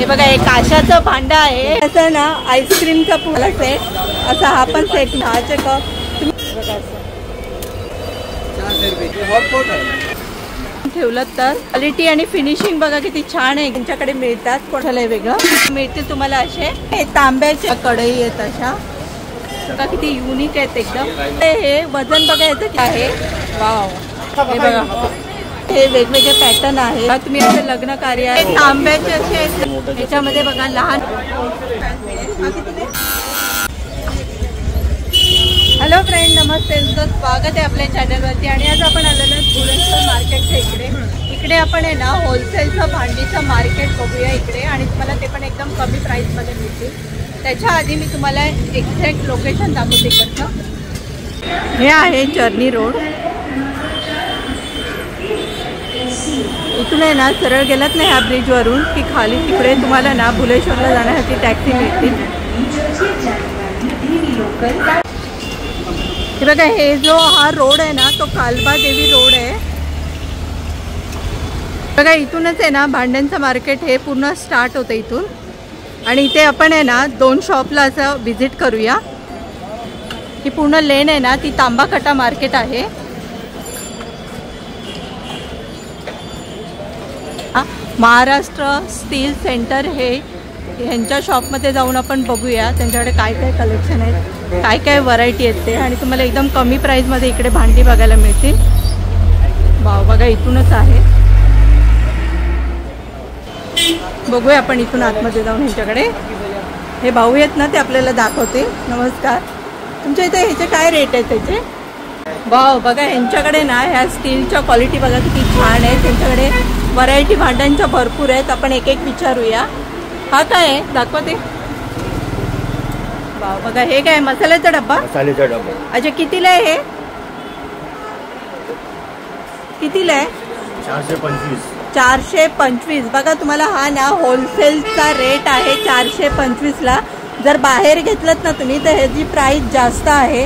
हे बघा एक काशाचं भांडं आहे असं ना, आईस्क्रीमचा पूर्ण सेट असा हा पण सेट 10चे कप तुम्ही बघा ठेवलं तर क्वालिटी आणि फिनिशिंग बघा किती छान आहे. त्यांच्याकडे मिळतात कोणाला वेगळं मिळतील तुम्हाला. असे हे तांब्याच्या कढई आहेत अशा बघा किती युनिक आहेत एकदम. हे वजन बघा याचं काय आहे. वाव हे बघा हे वेगवेगळे पॅटर्न आहे. तुम्ही असं लग्न कार्य आहे तांब्याचे असे याच्यामध्ये बघा लहान. हॅलो फ्रेंड नमस्ते, तुमचं स्वागत आहे आपल्या चॅनलवरती. आणि आज आपण आलेलो बुलंदशहर मार्केटच्या इकडे आपण आहे ना होलसेलचं भांडीचं मार्केट बघूया इकडे. आणि तुम्हाला ते पण एकदम कमी प्राईसमध्ये मिळतील. त्याच्या आधी मी तुम्हाला एक्झॅक्ट लोकेशन दाखवते इकडचं. हे आहे चर्नी रोड. इथून आहे ना सरळ गेलात ना ह्या ब्रिजवरून की खाली तिकडे तुम्हाला ना बुलेश्वरला जाण्यासाठी टॅक्सी मिळतील. हे बघा हे जो हा रोड आहे ना तो कालबा देवी रोड आहे. बघा इथूनच आहे ना भांड्यांचं मार्केट हे पूर्ण स्टार्ट होतं इथून. आणि इथे आपण आहे ना 2 शॉपला असं व्हिजिट करूया. ही पूर्ण लेन आहे ना ती तांबाकटा मार्केट आहे. महाराष्ट्र स्टील सेंटर हे ह्यांच्या शॉपमध्ये जाऊन आपण बघूया त्यांच्याकडे काय काय कलेक्शन आहेत, काय काय व्हरायटी आहेत ते. आणि तुम्हाला एकदम कमी प्राईसमध्ये इकडे भांडी बघायला मिळतील. वाव बघा इथूनच आहे. बघूया आपण इथून आतमध्ये जाऊन ह्यांच्याकडे. हे भाऊ आहेत ना ते आपल्याला दाखवते. नमस्कार, तुमच्या इथे ह्याचे काय रेट आहेत त्याचे. वाव बघा यांच्याकडे ना ह्या स्टीलच्या क्वालिटी बघा किती छान आहे. त्यांच्याकडे व्हरायटी भांड्यांच्या भरपूर आहेत. आपण एक एक विचारूया. हा काय आहे दाखवते. वाव बघा हे काय मसाल्याचा डब्बा. मसाल्याचा डब्बा. अच्छा कितीला आहे हे. कितीला आहे. 425. 425. बघा तुम्हाला हा ना होलसेलचा रेट आहे 425ला. जर बाहेर घेतलं ना तुम्ही तर ह्याची प्राइस जास्त आहे.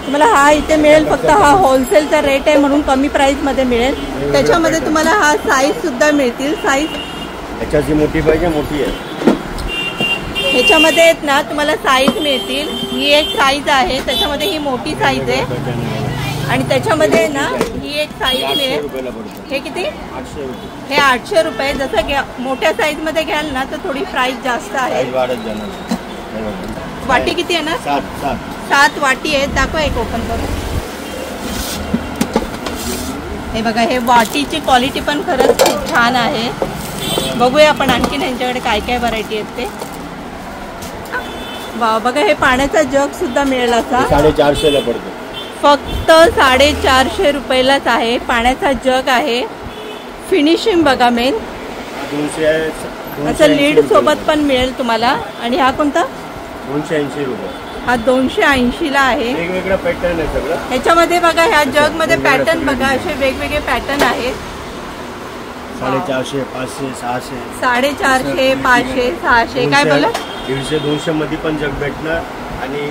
तुम्हाला हा इथे मिळेल फक्त हा होलसेलचा रेट आहे म्हणून कमी प्राइसमध्ये मिळेल. त्याच्यामध्ये तुम्हाला हा साईज सुद्धा मिळतील. साईज ह्याच्याची मोठी पाहिजे मोठी आहे. ह्याच्यामध्ये आहेत ना तुम्हाला साईज मिळतील. ही एक साईज आहे त्याच्यामध्ये ही मोठी साईज आहे. आणि त्याच्यामध्ये ना ही एक साईज मिळेल. हे किती. 800 रुपये. हे 800 रुपये. जसं घ्या मोठ्या साईजमध्ये घ्याल ना तर थोडी प्राइस जास्त आहे. वाटी किती आहे ना. 7 वाटी आहेत. दाखवा एक ओपन करून. हे बघा हे वाटीची क्वालिटी पण खरंच खूप छान आहे. बघूया आपण आणखीन यांच्याकडे काय काय व्हरायटी आहेत ते. वा बघा हे पाण्याचा जग सुद्धा मिळेल असा. 450ला पडतो. फक्त 450 रुपयालाच आहे. पाण्याचा जग आहे. फिनिशिंग बघा मेन असं लीड सोबत पण मिळेल तुम्हाला. आणि हा कोणता 280 रुपये. हा 280ला आहे. वेगवेगळा पॅटर्न आहे सगळं ह्याच्यामध्ये. बघा ह्या जग मध्ये पॅटर्न बघा असे वेगवेगळे पॅटर्न आहेत. 450, 500, 600. 450, 500, 600 काय बोला. 150, 200 मध्ये पण जग भेटणार आणि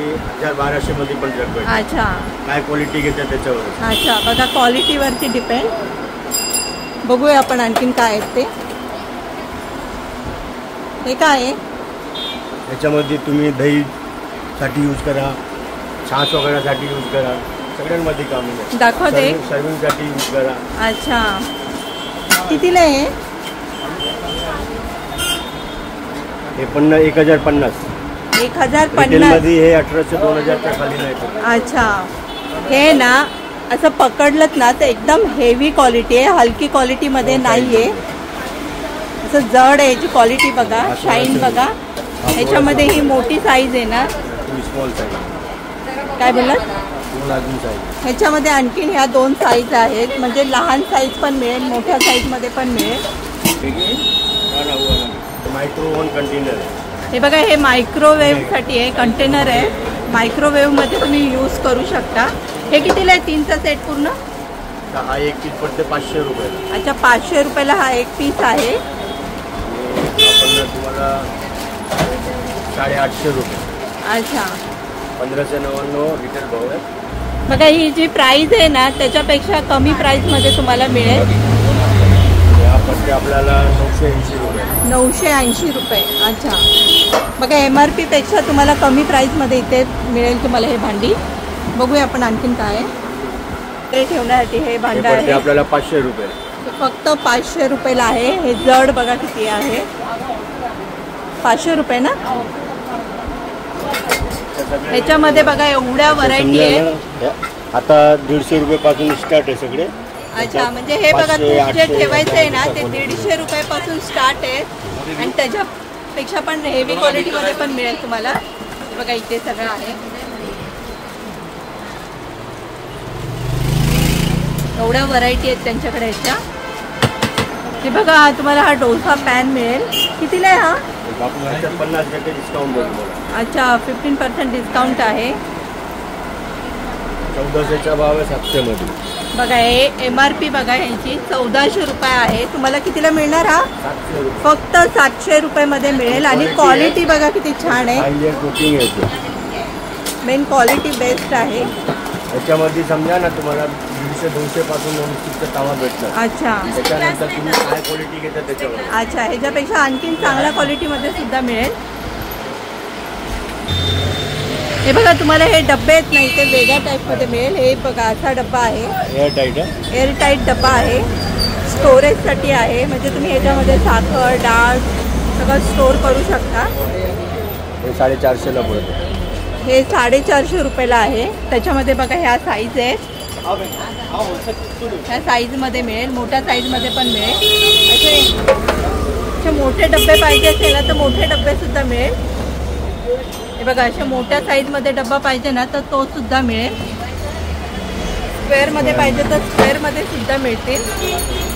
1000-1200 मध्ये पण जग भेटणार. अच्छा काय क्वालिटी घेतात त्याच्यावर. अच्छा बघा क्वालिटीवरती डिपेंड. बघूया आपण आणखीन काय आहेत ते. हे काय आहे. त्याच्यामध्ये तुम्ही दही साठी यूज करा, छाछ वगैरेसाठी यूज करा, सगळ्यांमध्ये काम आहे. दाखवते. सर्विंगसाठी यूज करा. अच्छा कितीला आहे हे पण 1050. 1050 मध्ये हे 1800-2000च्या खाली नाही. अच्छा हे ना असं पकडलत ना तर एकदम हेवी क्वालिटी आहे. हलकी क्वालिटीमध्ये नाहीये. असं जड आहे. याची क्वालिटी बघा. शाईन बघा. ह्याच्यामध्ये ही मोठी साईज आहे ना. स्मॉल साईज काय बोलत. ह्याच्यामध्ये आणखीन ह्या 2 साईज आहेत. म्हणजे लहान साईज पण मिळेल मोठ्या साईजमध्ये पण मिळेल. Microwave container. हे बघा हे मायक्रोवेव्हसाठी आहे. कंटेनर आहे. मायक्रोवेव्हमध्ये तुम्ही यूज करू शकता. हे कितीला आहे 3चा सेट पूर्ण. हा एक पीस पडते 500 रुपये. अच्छा 500 रुपयाला हा एक पीस आहे. तुम्हाला 850 रुपये. अच्छा 1599 लिटर भाव आहे. बघा ही जी प्राइस आहे ना त्याच्यापेक्षा कमी प्राइस मध्ये तुम्हाला मिळेल. आपल्याला 980 रुपये. 980 रुपये. अच्छा, बघा MRP पेक्षा तुम्हाला कमी प्राईसमध्ये इथे मिळेल तुम्हाला हे भांडी. बघूया आपण आणखीन काय आहे. ते ठेवण्यासाठी हे भांडं आहे आपल्याला 500 रुपये, फक्त 500 रुपयाला आहे. हे जड बघा किती आहे, 500 रुपये ना. ह्याच्यामध्ये बघा एवढ्या व्हरायटी आहे. आता 150 रुपयापासून स्टार्ट आहे सगळे. अच्छा, म्हणजे हे बघा तूप जे ठेवायचं आहे ना ते 150 रुपयापासून स्टार्ट आहे आणि त्याच्यापेक्षा पण हेवी क्वालिटीमध्ये पण मिळेल तुम्हाला. बघा इथे सगळं आहे, एवढ्या व्हरायटी आहेत त्यांच्याकडे ह्याच्या. हे बघा तुम्हाला हा डोसा पॅन मिळेल. कितीला आहे हा? 50% डिस्काउंट भेटेल. अच्छा, 15% डिस्काउंट आहे. 1400चा भाव आहे 700 मध्ये. बघा हे MRP बघा यांची 1400 रुपये आहे. तुम्हाला कितीला मिळणार हा? 700 रुपये. फक्त 700 रुपयामध्ये मिळेल. आणि क्वालिटी बघा किती छान आहे, कुकिंग आहे, मेन क्वालिटी बेस्ट आहे. याच्यामध्ये समजा ना तुम्हाला 150-200 पासून नॉनस्टिकचा तवा भेटणार. अच्छा, त्याच्यानंतर तुम्ही काय क्वालिटी घेता त्याच्यावर. अच्छा, ह्याच्यापेक्षा आणखीन चांगल्या क्वालिटीमध्ये सुद्धा मिळेल. हे बघा तुम्हाला हे डब्बे आहेत नाही ते वेगळ्या टाईपमध्ये मिळेल. हे बघा असा डब्बा आहे, एअरटाईट डब्बा आहे, स्टोरेजसाठी आहे. म्हणजे तुम्ही ह्याच्यामध्ये साखर डाळ सगळं स्टोर करू शकता. हे 450ला पडतं. हे 450 रुपयाला आहे. त्याच्यामध्ये बघा ह्या साईज आहेत, ह्या साईजमध्ये मिळेल, मोठ्या साईजमध्ये पण मिळेल. असे मोठे डबे पाहिजे असेल ना तर मोठे डबे सुद्धा मिळेल. हे बघा अशा मोठ्या साईजमध्ये डब्बा पाहिजे ना तर तो सुद्धा मिळेल. स्क्वेअरमध्ये पाहिजे तर स्क्वेअरमध्ये सुद्धा मिळतील.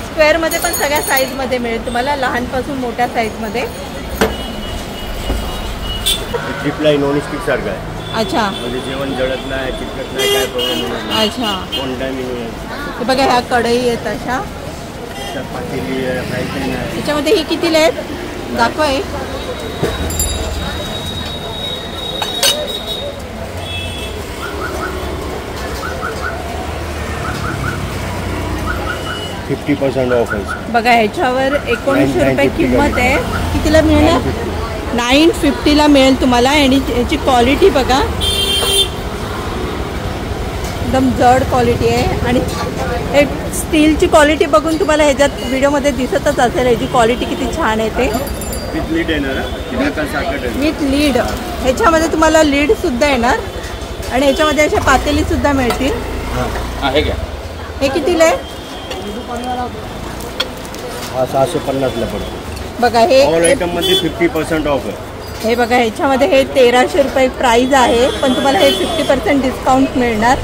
स्क्वेअरमध्ये पण सगळ्या साईजमध्ये मिळेल तुम्हाला, लहानपासून मोठ्या साईजमध्ये. ट्रिपलाई नॉनस्टिक सारखं आहे. अच्छा, म्हणजे जेवण जळत नाही, चिकट नाही, काय प्रॉब्लेम नाही. अच्छा, कोण टायमिंग. हे बघा ह्या कढई आहेत अशा, पातेली आहे, फ्राय पॅन आहे. त्याच्यामध्ये ही कितीला आहेत दाखवा. एक 50% ऑफ आहे. बघा ह्याच्यावर 1900 रुपये किंमत आहे. कितीला मिळणार? 950ला मिळेल तुम्हाला. आणि याची क्वालिटी बघा एकदम जड क्वालिटी आहे. आणि एक स्टीलची क्वालिटी बघून तुम्हाला ह्याच्यात व्हिडिओमध्ये दिसतच असेल ह्याची क्वालिटी किती छान आहे ते. विथ लीड येणार, विथ लीड. ह्याच्यामध्ये तुम्हाला लीड सुद्धा येणार आणि ह्याच्यामध्ये अशा पातेली सुद्धा मिळतील. आहे का? हे कितीला आहे? 650ला पडतो. बघा हे ऑल आयटम मध्ये 50% ऑफ आहे. हे बघा ह्याच्यामध्ये हे 1300 रुपये प्राईज आहे, पण तुम्हाला हे 50% डिस्काउंट मिळणार.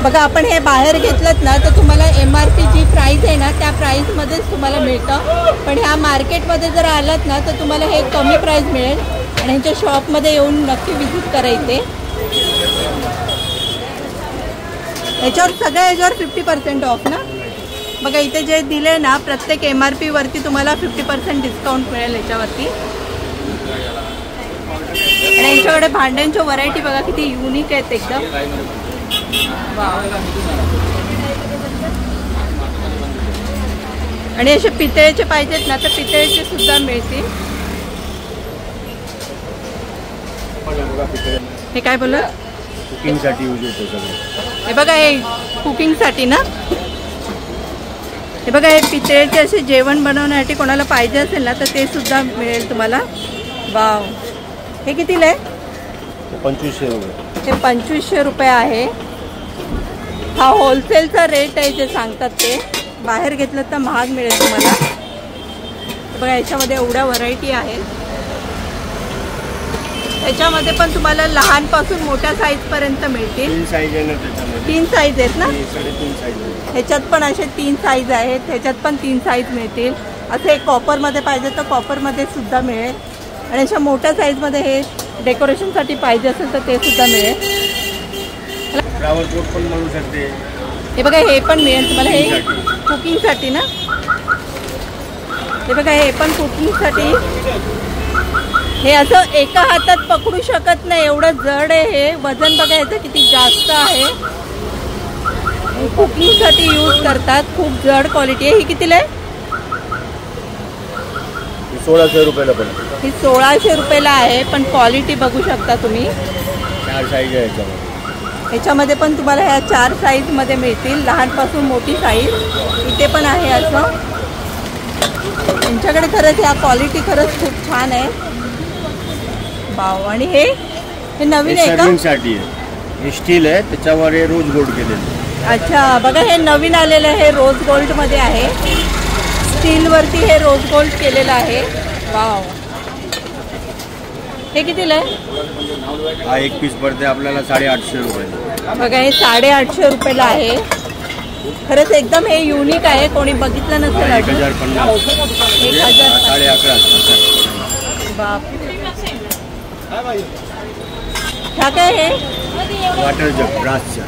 बघा आपण हे बाहेर घेतलं ना तर तुम्हाला MRP जी प्राईज आहे ना त्या प्राईजमध्येच तुम्हाला मिळतं. पण ह्या मार्केटमध्ये जर आलात ना तर तुम्हाला हे कमी प्राईज मिळेल. आणि ह्यांच्या शॉपमध्ये येऊन नक्की विजिट करा इथे. ह्याच्यावर सगळ्या ह्याच्यावर 50% ऑफ ना. बघा इथे जे दिले ना प्रत्येक MRP वरती तुम्हाला 50% डिस्काउंट मिळेल ह्याच्यावरती. आणि यांच्याकडे भांड्यांच्या व्हरायटी बघा किती युनिक आहेत एकदम. आणि असे पितळेचे पाहिजेत ना तर पितळेचे सुद्धा मिळतील. हे काय बोललं? कुकिंगसाठी यूज होतो सगळं. हे बघा हे कुकिंगसाठी ना. हे बघा हे पितळेचे असे जेवण बनवण्यासाठी कोणाला पाहिजे असेल ना तर ते सुद्धा मिळेल तुम्हाला. वाव, हे कितीला आहे? 2500 रुपये. हे 2500 रुपये आहे. हा होलसेलचा रेट आहे जे सांगतात ते. बाहेर घेतलं तर महाग मिळेल तुम्हाला. बघा याच्यामध्ये एवढ्या व्हरायटी आहेत. याच्यामध्ये पण तुम्हाला लहानपासून मोठ्या साईजपर्यंत मिळतील. 3 साईज आहे ना त्याच्यामध्ये. 3 साईज आहेत ना. 3.5 साईज आहे. ह्याच्यात पण असे 3 साईज आहेत. ह्याच्यात पण 3 साईज मिळतील. असे कॉपरमध्ये पाहिजे तर कॉपरमध्ये सुद्धा मिळेल. आणि अशा मोठ्या साईजमध्ये हे डेकोरेशनसाठी पाहिजे असेल तर ते सुद्धा मिळेल. फ्लावर पोट पण बनवू शकते. हे बघा हे पण मिळेल तुम्हाला. हे कुकिंगसाठी ना. हे बघा हे पण कुकिंगसाठी. हे असं एका हातात पकडू शकत नाही एवढं जड आहे हे. वजन बघा याचं किती जास्त आहे. कुकिंगसाठी यूज करतात. खूप जड क्वालिटी आहे. ही कितीला आहे? 1600 रुपयाला पडते. ही 1600 रुपयाला आहे, पण क्वालिटी बघू शकता तुम्ही. 4 साईज आहे याच्यामध्ये. ह्याच्यामध्ये पण तुम्हाला ह्या 4 साईजमध्ये मिळतील, लहानपासून मोठी साईज. इथे पण आहे असं. यांच्याकडे खरंच ह्या क्वालिटी खरंच खूप छान आहे. वाव. आणि हे नवीन आहे का? सर्विंगसाठी आहे. हे स्टील आहे, त्याच्यावर हे रोज गोल्ड केलेलं. अच्छा, बघा हे नवीन आलेलं आहे, रोज गोल्डमध्ये आहे. स्टीलवरती हे रोज गोल्ड केलेलं आहे. वाव. हे कितीला आहे? हा एक पीस पडते आपल्याला 850 रुपये. बघा हे 850 रुपयाला आहे. खरंच एकदम हे युनिक आहे, कोणी बघितलं नसेल. 1050. 1150. बाप. ह्या काय हे? वॉटर जग ब्रासचं.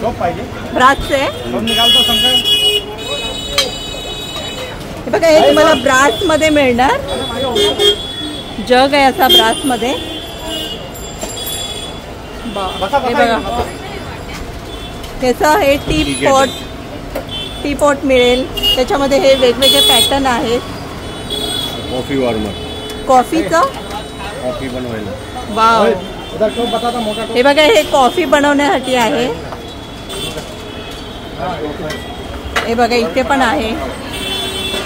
ब्रासचं आहे. हे बघा हे तुम्हाला ब्रासमध्ये मिळणार. जग आहे असा ब्रासमध्ये. हे बघा त्याचं हे टी पॉट मिळेल. त्याच्यामध्ये हे वेगवेगळे पॅटर्न आहेत. Coffee warmer. कॉफीचं कॉफी बनवायला. वाव. हे बघा हे कॉफी बनवण्यासाठी आहे. हे बघा इथे पण आहे.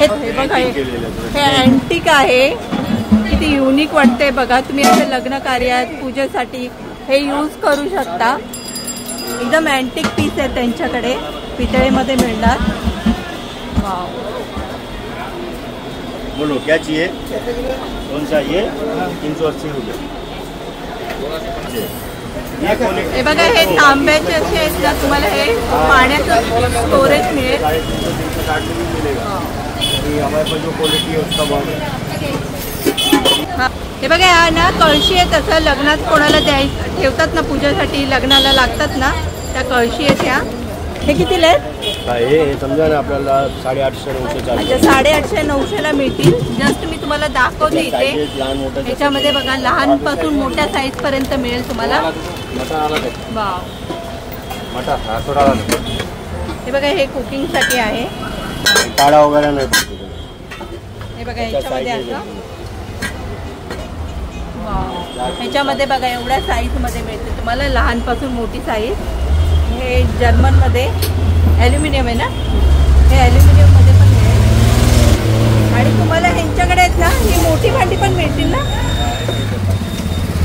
हे बघा हे अँटिक आहे. किती युनिक वाटते बघा. तुम्ही असं लग्न कार्यात पूजेसाठी हे यूज करू शकता. एकदम अँटिक पीस आहे त्यांच्याकडे, पितळेमध्ये मिळणार. वाव. बोलो क्या चाहिए? कौन सा? ये 380 रुपये. हे बघा हे तांब्याचे असे आहेत ना, तुम्हाला हे पाण्याचं स्टोरेज मिळेल. हे बघा हा ना कळशी आहे. तसं लग्नात कोणाला ठेवतात ना पूजेसाठी, लग्नाला लागतात ना त्या कळशी आहेत ह्या. हे कितीला आहेत? हे समजा ना आपल्याला 850-900. अच्छा 850-900ला मिळतील. जस्ट मी तुम्हाला दाखवते इथे. ह्याच्यामध्ये बघा लहानपासून मोठ्या साईज पर्यंत मिळेल तुम्हाला. वाव. हे बघा हे कुकिंगसाठी आहे. काढा वगैरे नाही. हे बघा ह्याच्यामध्ये असं. ह्याच्यामध्ये बघा एवढ्या साईजमध्ये मिळते तुम्हाला, लहानपासून मोठी साईज. हे जर्मनमध्ये ॲल्युमिनियम आहे ना, हे ॲल्युमिनियममध्ये पण मिळेल. आणि तुम्हाला ह्यांच्याकडे आहेत ना ही मोठी भांडी पण मिळतील ना.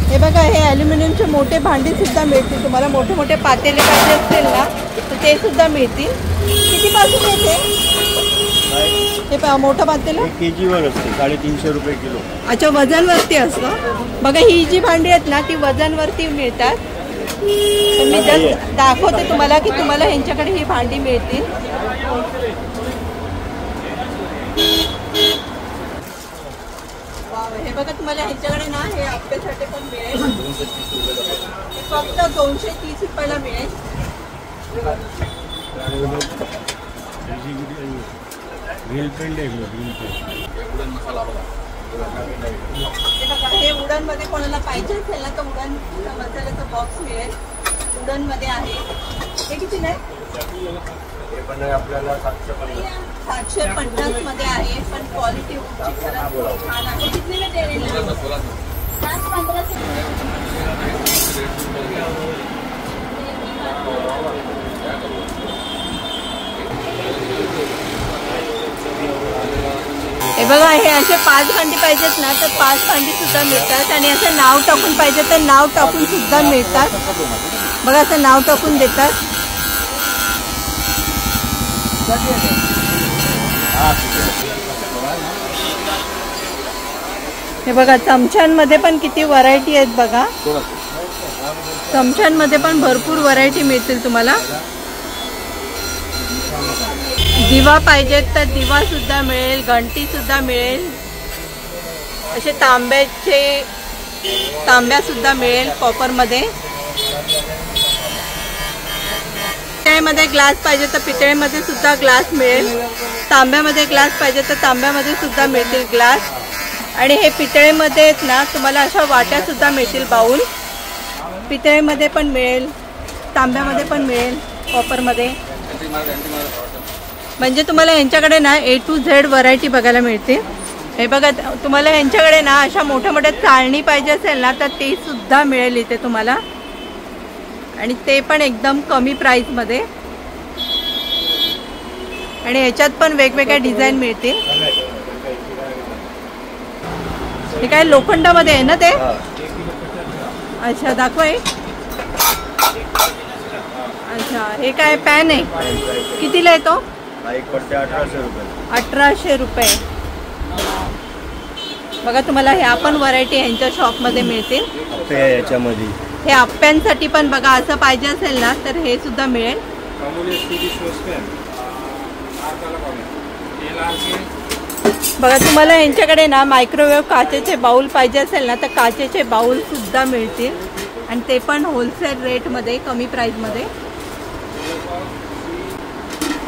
हे बघा हे ॲल्युमिनियमचे मोठे भांडीसुद्धा मिळतील तुम्हाला. मोठे मोठे पातेले पाहिजे असतील ना तर ते सुद्धा मिळतील. कितीपासून येते हे मोठं पातेलं? केजीवर असते, 350 रुपये किलो. अच्छा वजनवरती असतं. बघा ही जी भांडी आहेत ना ती वजनवरती मिळतात. मी जस्ट दाखवते तुम्हाला की तुम्हाला ह्यांच्याकडे ही भांडी मिळतील. हे बघा तुम्हाला ह्यांच्याकडे ना हे आपल्यासाठी पण मिळेल. फक्त 230 रुपयाला मिळेल. हे उडन मध्ये कोणाला पाहिजे असेल ना तर उडन मसाल्याचा बॉक्स मिळेल. उडन मध्ये आहे. हे किती नाही? आपल्याला 750 मध्ये आहे, पण क्वालिटी छान आहे. कितीला देईल? हे बघा हे असे 5 भांडी पाहिजेत ना तर 5 भांडी सुद्धा मिळतात. आणि असं नाव टाकून पाहिजे तर नाव टाकून सुद्धा मिळतात. बघा असं नाव टाकून देतात. हे बघा चमच्यांमध्ये पण किती व्हरायटी आहेत बघा. चमच्यांमध्ये पण भरपूर व्हरायटी मिळतील तुम्हाला. दिवा पाहिजेत तर दिवा सुद्धा मिळेल, घंटी सुद्धा मिळेल. असे तांब्या सुद्धा मिळेल कॉपरमध्ये. पितळेमध्ये ग्लास पाहिजे तर पितळेमध्ये सुद्धा ग्लास मिळेल. तांब्यामध्ये ग्लास पाहिजे तर तांब्यामध्ये सुद्धा मिळतील ग्लास. आणि हे पितळेमध्ये ना तुम्हाला अशा वाट्या सुद्धा मिळतील, बाउल. पितळेमध्ये पण मिळेल, तांब्यामध्ये पण मिळेल, कॉपरमध्ये. म्हणजे तुम्हाला यांच्याकडे ना A to Z व्हरायटी बघायला मिळते. हे बघा, तुम्हाला यांच्याकडे ना अशा मोठ्या मोठ्या चाळणी पाहिजे असेल ना तर ते सुद्धा मिळेल इथे तुम्हाला, आणि ते पण एकदम कमी प्राइस मध्ये. आणि ह्याच्यात पण वेगवेगळ्या डिझाईन मिळतील. हे काय लोखंडामध्ये आहे ना ते? अच्छा, दाखवा. अच्छा, हे काय पॅन आहे? कितीला आहे तो? 1800 रुपये. 1800 रुपये. बघा, तुम्हाला ह्या पण व्हरायटी यांच्या शॉपमध्ये मिळतील. याच्यामध्ये हे आप्प्यांसाठी पण बघा, असं पाहिजे असेल ना तर हे सुद्धा मिळेल. बघा, तुम्हाला यांच्याकडे ना मायक्रोवेव्ह काचेचे बाउल पाहिजे असेल ना तर काचेचे बाउल सुद्धा मिळतील, आणि ते पण होलसेल रेटमध्ये, कमी प्राइसमध्ये.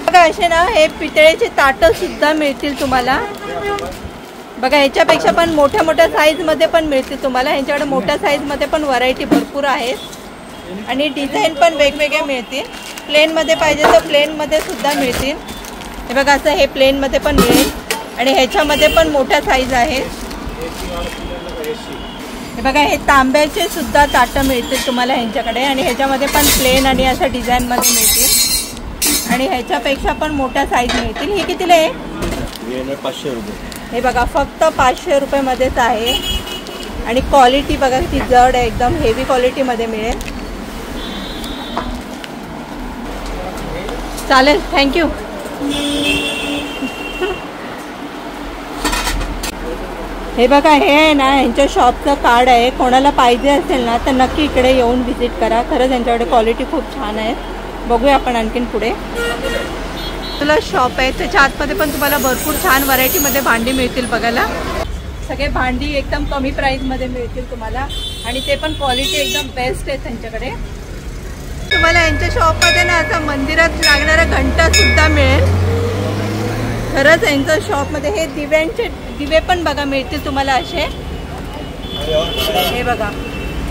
बघा, असे ना हे पितळेचे ताटं सुद्धा मिळतील तुम्हाला. बघा, ह्याच्यापेक्षा पण मोठ्या मोठ्या साईजमध्ये पण मिळतील तुम्हाला. ह्यांच्याकडे मोठ्या साईजमध्ये पण व्हरायटी भरपूर आहेत, आणि डिझाईन पण वेगवेगळे मिळतील. प्लेनमध्ये पाहिजे तर प्लेनमध्ये सुद्धा मिळतील. हे बघा, असं हे प्लेनमध्ये पण मिळेल, आणि ह्याच्यामध्ये पण मोठ्या साईज आहेत. हे बघा, हे तांब्याचे सुद्धा ताटं मिळतील तुम्हाला ह्यांच्याकडे, आणि ह्याच्यामध्ये पण प्लेन आणि असं डिझाईनमध्ये मिळतील, आणि ह्याच्यापेक्षा पण मोठ्या साईज मिळतील. हे कितीला आहे? 500 रुपये. हे बघा, फक्त 500 रुपयेमध्येच आहे, आणि क्वालिटी बघा किती जड आहे, एकदम हेवी क्वालिटीमध्ये मिळेल. चालेल, थँक्यू. हे बघा, हे आहे ना यांच्या शॉपचं कार्ड आहे. कोणाला पाहिजे असेल ना तर नक्की इकडे येऊन व्हिजिट करा. खरंच यांच्याकडे क्वालिटी खूप छान आहे. बघूया आपण आणखीन पुढे. तुला शॉप आहे, त्याच्या आतमध्ये पण तुम्हाला भरपूर छान व्हरायटीमध्ये भांडी मिळतील बघायला. सगळे भांडी एकदम कमी प्राईसमध्ये मिळतील तुम्हाला, आणि ते पण क्वालिटी एकदम बेस्ट आहे त्यांच्याकडे. तुम्हाला यांच्या शॉपमध्ये ना असं मंदिरात लागणारा घंटा सुद्धा मिळेल. खरंच यांच्या शॉपमध्ये हे दिवे पण बघा मिळतील तुम्हाला असे. हे बघा,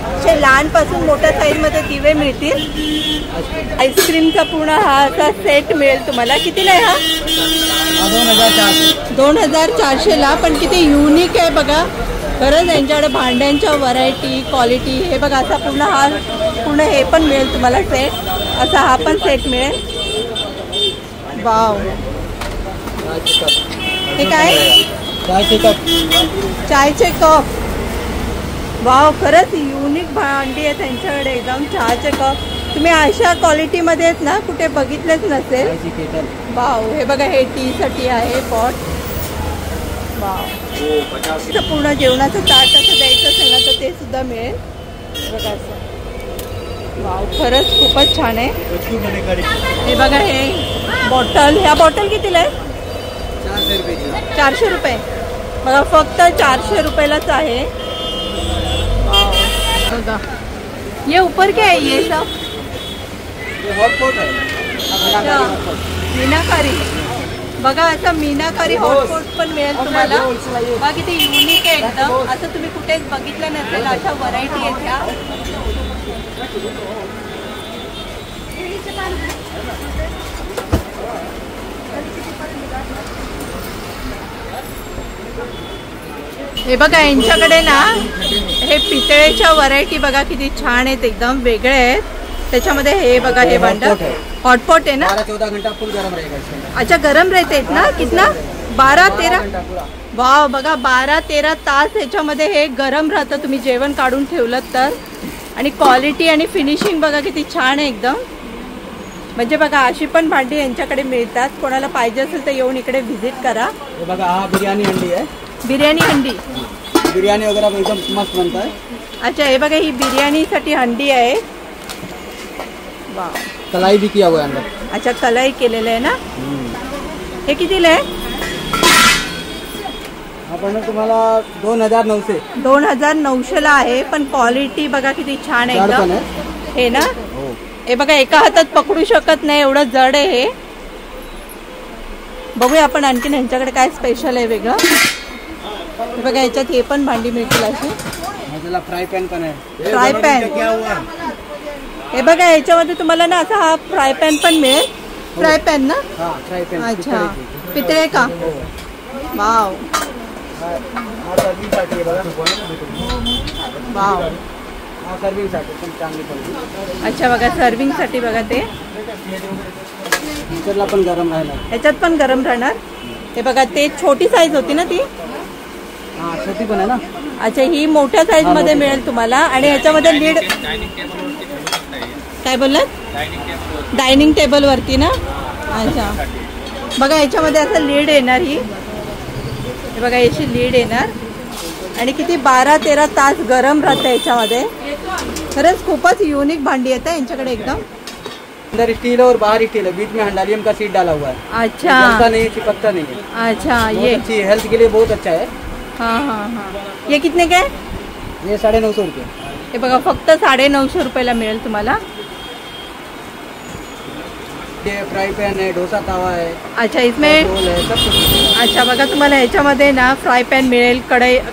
असे लहानपासून मोठ्या साईजमध्ये दिवे मिळतील. आईस्क्रीमचा पूर्ण हा असा सेट मिळेल तुम्हाला. कितीला आहे हा? 2400ला. पण किती युनिक आहे बघा. खरंच यांच्याकडे भांड्यांच्या व्हरायटी, क्वालिटी. हे बघा, असा पूर्ण हे पण मिळेल तुम्हाला सेट. असा हा पण सेट मिळेल. वाव, हे काय? चायचे कप. वाव, खरंच युनिक भांडी आहे त्यांच्याकडे एकदम. चहाचे कप तुम्ही अशा क्वालिटीमध्ये आहेत ना कुठे बघितलेच नसेल. वाव, हे बघा, हे टी साठी आहे पॉट. वाव, पूर्ण जेवणाचं ताट असं द्यायचं असेल ना तर ते सुद्धा मिळेल बघा असं. वाव, खरंच खूपच छान आहे. हे बघा, हे बॉटल. ह्या बॉटल कितीला आहे? 400 रुपये. बघा, फक्त 400 रुपयालाच आहे. बघा, ये ऊपर क्या है ये सब? हॉटपॉट आहे. मीनाकारी. बघा, असं मीनाकारी हॉटपॉट पण मिळेल तुम्हाला. बघा किती युनिक आहे एकदम. असं तुम्ही कुठेच बघितलं नसेल. अशा व्हरायटी आहेत ह्या. हे बघा, यांच्याकडे ना हे पितळेच्या व्हरायटी बघा किती छान आहेत, एकदम वेगळे आहेत. त्याच्यामध्ये हे बघा, हे भांड हॉटपॉट आहे ना. 12-14 घंटा फुल गरम रहेगा. अच्छा, गरम रहते आहेत ना. कितना? 12-13. वाव, बघा, 12-13 तास ह्याच्यामध्ये हे गरम राहतं तुम्ही जेवण काढून ठेवलं तर. आणि क्वालिटी आणि फिनिशिंग बघा किती छान आहे एकदम. म्हणजे बघा, अशी पण भांडी यांच्याकडे मिळतात. कोणाला पाहिजे असेल तर येऊन इकडे व्हिजिट करा. हे बघा, हा बिर्याणी हंडी आहे. बिर्याणी हंडी. बिर्याणी वगैरे एकदम मस्त बनतं. अच्छा, हे बघा, ही बिर्याणीसाठी हंडी आहे. वाव, कलाई भी किया हुआ है अंदर. अच्छा, कलाई केलेलं आहे ना. हे कितीला आहे? आपण तुम्हाला 2900. 2900ला आहे. पण क्वालिटी बघा किती छान आहे एकदम. हे ना, हो. हे बघा, एका हातात पकडू शकत नाही एवढं जड आहे हे. बघूया आपण आणखीन यांच्याकडे काय स्पेशल आहे वेगळं. हे बघा, याच्यात हे पण भांडी मिळतील अशी. फ्राय पॅन पण आहे. Fry pan. हे बघा, याच्यामध्ये तुम्हाला ना असा हा फ्राय पॅन पण मिळेल. फ्राय पॅन ना. Fry pan. अच्छा, पितळे का? वाव, हा सर्विंगसाठी आहे बघा. वाव. हा सर्विंगसाठी पण चांगली क्वालिटी. अच्छा बघा सर्विंगसाठी बघा ते. फ्युचरला पण गरम राहणार. ह्याच्यात पण गरम राहणार. हे बघा ते छोटी साईज होती ना ती. हा छोटी पण आहे ना. अच्छा ही मोठ्या साईज मध्ये मिळेल तुम्हाला. आणि ह्याच्यामध्ये लीड काय बोललात? डायनिंग टेबल वरती ना. अच्छा बघा ह्याच्यामध्ये असं लीड येणार ही. हे बघा याची लीड येणार आणि किती 12-13 तास गरम राहतं याच्यामध्ये. खरंच खूपच युनिक भांडी येतं यांच्याकडे एकदम. अंदर स्टील और बाहर स्टील है, बीच में हैंडालियम का सीट डाला हुआ है. अच्छा जलता नहीं, चिपकता नहीं है. अच्छा बहुत ये अच्छी हेल्थ के लिए बहुत अच्छा है. हाँ हाँ हाँ. ये कितने का है? ये 950 रुपये. हे बघा फक्त 950 रुपयाला मिळेल तुम्हाला. ये फ्राई पैन है, डोसा तवा है, अच्छा इसमें रोल है, सब कुछ. अच्छा बघा तुम्हाला ह्याच्यामध्ये ना फ्राय पॅन मिळेल.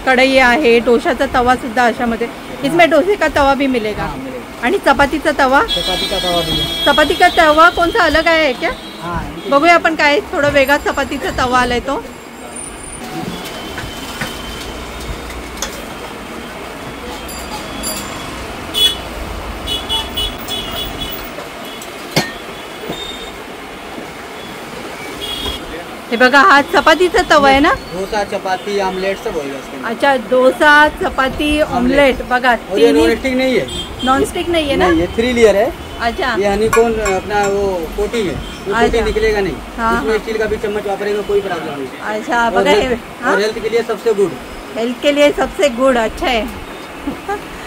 कढई आहे. डोशाचा तवा सुद्धा अशामध्ये. इसमें डोसे का तवा भी मिलेगा. हाँ, मिलेगा. आणि चपातीचा तवा. चपाती का तवा भी है. चपाती का तवा कोणता अलग आहे क्या? हाँ, बघूया आपण काय थोडा वेगळा चपातीचा तवा आलाय तो. हे बघा हा चपातीचा तवा आहे ना. डोसा चपाती आमलेट सब होएगा इसमें. अच्छा डोसा चपाती ऑमलेट बघा और ये नॉन स्टिक नहीं है. नॉन स्टिक नहीं है ना. नहीं, ये 3 लेयर है. अच्छा ये हनीकॉम अपना वो कोटिंग है. वो अच्छा. कोटिंग निकलेगा नहीं. हाँ, इसमें हाँ. स्टील का भी चम्मच वापरेंगे कोई प्रॉब्लम नहीं. अच्छा और बघा हे और हेल्थ के लिए सबसे गुड. हेल्थ के लिए सबसे गुड. अच्छा आहे.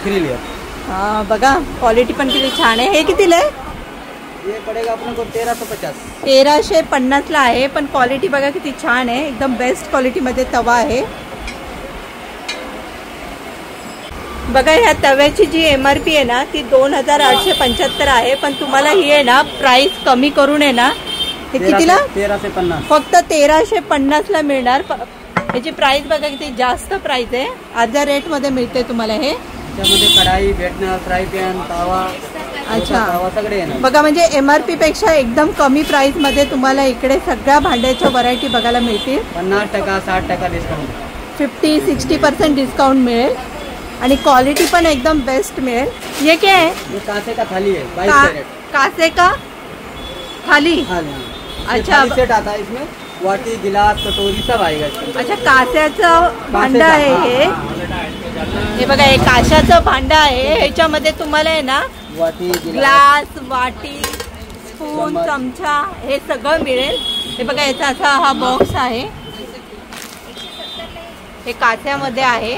3 लेयर. हा बघा क्वालिटी पण किती छान आहे. हे कितीला आहे? ये पड़ेगा अपने को 1350. 1350 आहे. पण क्वालिटी बघा किती छान आहे. एकदम बेस्ट क्वालिटी मध्ये तवा आहे. बघा ह्या तव्याची जी MRP आहे ना ती 2875 आहे. पण तुम्हाला ही आहे ना प्राइस कमी करून आहे ना हे कितीला? 1350. फक्त 1350 ला मिळणार. याची प्राइस बघा किती जास्त प्राइस आहे. अर्ध्या रेट मध्ये मिळते तुम्हाला हे. त्यामध्ये कढाई भेटणार, फ्राय पॅन, तवा. अच्छा तवा सगळे आहे ना. बघा म्हणजे MRP पेक्षा एकदम कमी प्राइस मध्ये तुम्हाला इकडे सगळ्या भांड्याच्या व्हरायटी बघायला मिळतील. 50%, 60% डिस्काउंट. 50-60% डिस्काउंट मिळेल आणि क्वालिटी पण एकदम बेस्ट मिळेल. ये क्या है? ये कांसे का थाली है 22 कैरेट. कासे का थाली. अच्छा सेट आता है इसमें. वाटी, गिलास, कटोरी सब आएगा इसमें. अच्छा कास्याचं भांड आहे हे. हे बघा हे काशाचं भांड आहे. ह्याच्यामध्ये तुम्हाला आहे ना वाटी, ग्लास, वाटी, स्पून, चमचा हे सगळं मिळेल. हे बघा याचा असा हा बॉक्स आहे. हे कास्यामध्ये आहे.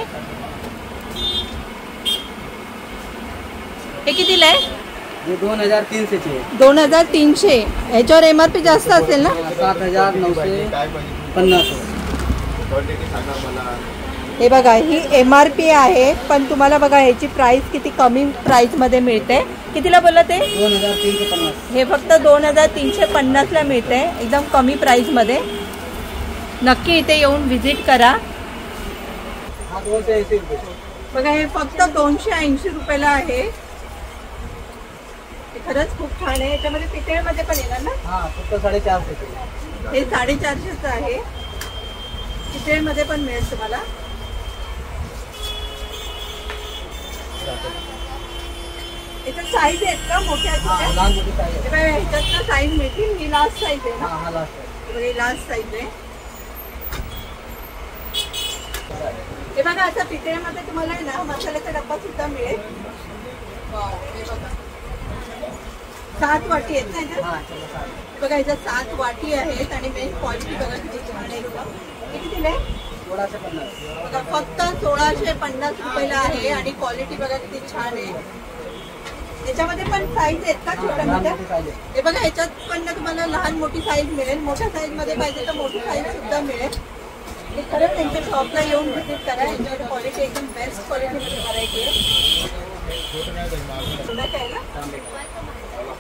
हे कितीला आहे? ये 2300 ची आहे. 2300. ह्याच्यावर MRP जास्त असेल ना. 7950. हे बघा ही MRP आहे. पण तुम्हाला बघा ह्याची प्राइस किती कमी प्राइस मध्ये मिळते. कितीला बोलला ते? 2350. हे फक्त 2350 ला मिळते. एकदम कमी प्राइस मध्ये. नक्की इथे येऊन व्हिजिट करा. हा 280 रुपये. बघा हे फक्त 280 रुपयाला आहे. खरंच खूप छान आहे. याच्यामध्ये पितळमध्ये पण येणार ना. हा फक्त 450. हे 450 आहे. पितळमध्ये पण मिळेल तुम्हाला. याच्यात साईज आहेत का मोठ्या छोट्या? लहान मोठी साईज आहे. ह्याच्यात ना साईज मिळतील. ही लास्ट साईज आहे ना. हा लास्ट आहे. हे लास्ट साईज आहे. हे बघा आता पितळेमध्ये तुम्हाला आहे ना मसाल्याचा डब्बा सुद्धा मिळेल. हे बघा 7 वाटी आहेत ना ह्याच्यात. हा चला साईज. बघा ह्याच्यात 7 वाटी आहेत आणि मेन क्वालिटी बघा किती छान आहे एकदम. हे कितीला आहे? 1650. बघा फक्त 1650 रुपयाला आहे आणि क्वालिटी बघा किती छान आहे. याच्यामध्ये पण साईज आहेत का छोट्या मोठ्या? हे बघा ह्याच्यात पण ना तुम्हाला लहान मोठी साईज मिळेल. मोठ्या साईज मध्ये पाहिजे तर मोठी साईज सुद्धा मिळेल. हे खरंच त्यांच्या शॉपला येऊन व्हिजिट करा. यांच्याकडे क्वालिटी एकदम बेस्ट क्वालिटीमध्ये व्हरायटी आहे.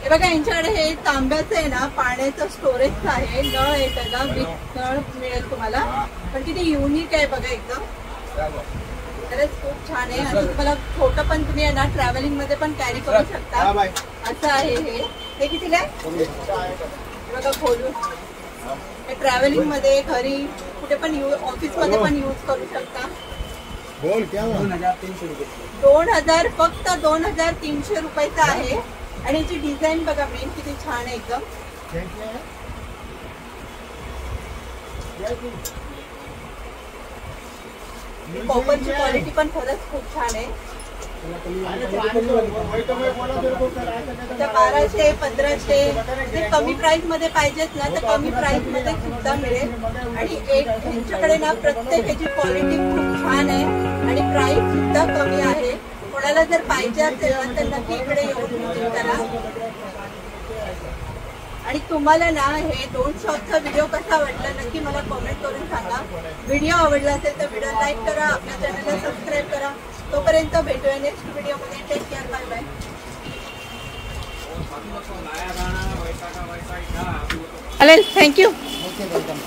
हे बघा यांच्याकडे हे तांब्याचं आहे ना पाण्याचं स्टोरेजचं आहे. नळ आहे त्याला विथ नळ मिळेल तुम्हाला. पण किती युनिक आहे बघा एकदम. खरंच खूप छान आहे. असं तुम्हाला छोटं पण तुम्ही आहे ना ट्रॅव्हलिंग मध्ये पण कॅरी करू शकता. असं आहे हे. हे कितीला आहे? बघा खोलून ट्रॅव्हलिंग मध्ये घरी कुठे पण ऑफिस मध्ये पण यूज करू शकता. बोल क्या 2300 रुपये. 2000 फक्त 2300 रुपयाचा आहे. आणि याची डिझाईन बघा मेन किती छान आहे एकदम. कॉपरची क्वालिटी पण खरंच खूप छान आहे. 1200 1500 ते कमी प्राइस मध्ये पाहिजेत ना तर कमी प्राइस मध्ये सुद्धा मिळेल. आणि यांच्याकडे ना प्रत्येक ह्याची क्वालिटी खूप छान आहे आणि प्राइस सुद्धा कमी आहे. कोणाला जर पाहिजे असेल ना तर नक्की इकडे येऊन विजिट करा. आणि तुम्हाला ना हे 2 शॉपचा व्हिडिओ कसा वाटला नक्की मला कमेंट करून सांगा. व्हिडिओ आवडला असेल तर व्हिडिओ लाईक करा, आपल्या चॅनलला सबस्क्राईब करा. तोपर्यंत भेटूया नेक्स्ट व्हिडिओमध्ये. Take care, bye bye. चालेल, थँक्यू. Okay welcome.